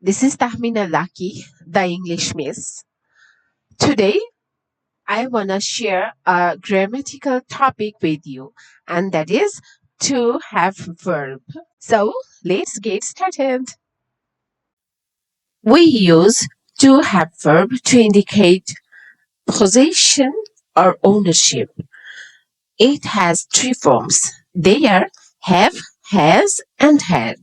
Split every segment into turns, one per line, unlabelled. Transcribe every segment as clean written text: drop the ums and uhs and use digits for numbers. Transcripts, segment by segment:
This is Tahmina Laki, the English Miss. Today, I want to share a grammatical topic with you, and that is to have verb. So, let's get started. We use to have verb to indicate possession or ownership. It has three forms. They are have, has, and had.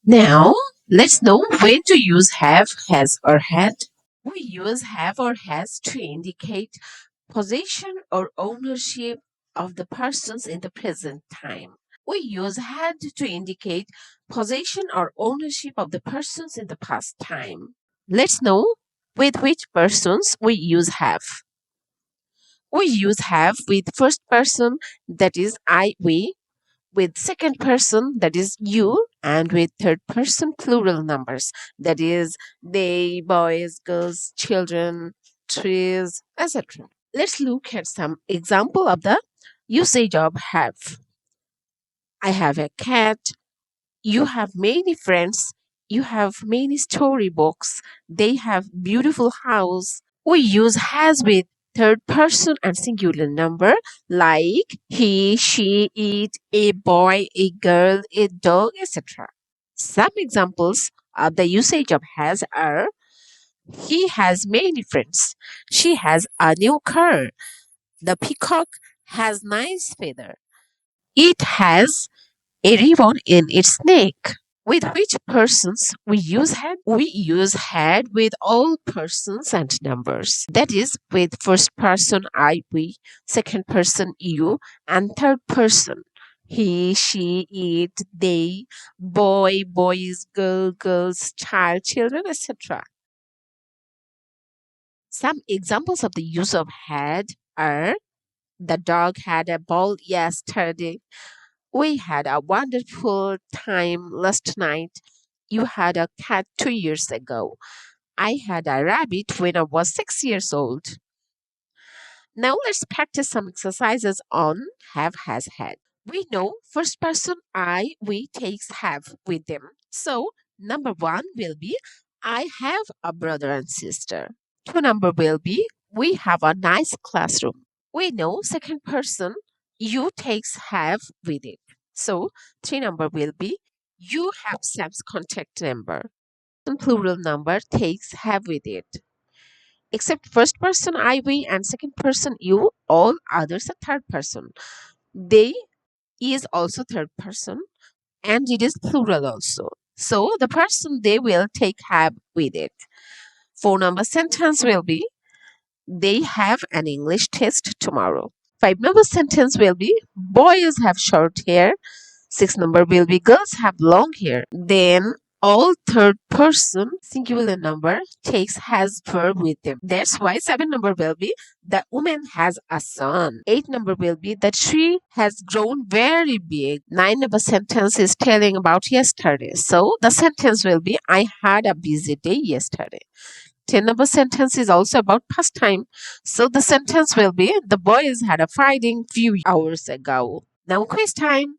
Now, let's know when to use have, has, or had. We use have or has to indicate possession or ownership of the persons in the present time. We use had to indicate possession or ownership of the persons in the past time. Let's know with which persons we use have. We use have with first person, that is I, we, with second person, that is you, and with third person plural numbers, that is they, boys, girls, children, trees, etc. Let's look at some example of the usage of have. I have a cat. You have many friends. You have many storybooks. They have beautiful house. We use has with third person and singular number like he, she, it, a boy, a girl, a dog, etc. Some examples of the usage of has are he has many friends. She has a new car. The peacock has nice feather. It has a ribbon in its neck. With which persons we use had? We use had with all persons and numbers. That is, with first person I, we, second person you, and third person he, she, it, they, boy, boys, girl, girls, child, children, etc. Some examples of the use of had are the dog had a ball yesterday. We had a wonderful time last night. You had a cat 2 years ago. I had a rabbit when I was 6 years old. Now let's practice some exercises on have, has, had. We know first person I, we takes have with them. So number one will be I have a brother and sister. Two number will be we have a nice classroom. We know second person you takes have with it. So three number will be you have Sam's contact number. And plural number takes have with it. Except first person I, we, and second person you, all others are third person. They is also third person and it is plural also. So the person they will take have with it. 4 number sentence will be they have an English test tomorrow. 5 number sentence will be boys have short hair. 6 number will be girls have long hair. Then all third person singular number takes has verb with them. That's why 7 number will be the woman has a son. 8 number will be the tree has grown very big. 9 number sentence is telling about yesterday. So the sentence will be I had a busy day yesterday. 10 number sentence is also about past time. So the sentence will be the boys had a fighting few hours ago. Now quiz time.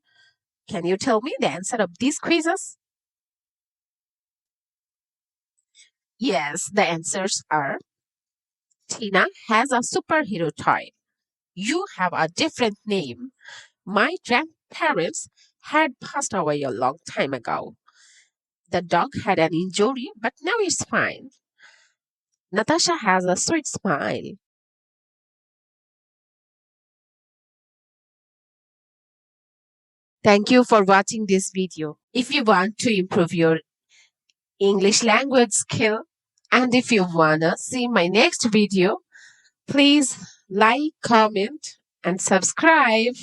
Can you tell me the answer of these quizzes? Yes, the answers are Tina has a superhero toy. You have a different name. My grandparents had passed away a long time ago. The dog had an injury, but now it's fine. Natasha has a sweet smile. Thank you for watching this video. If you want to improve your English language skill and if you wanna see my next video, please like, comment, and subscribe.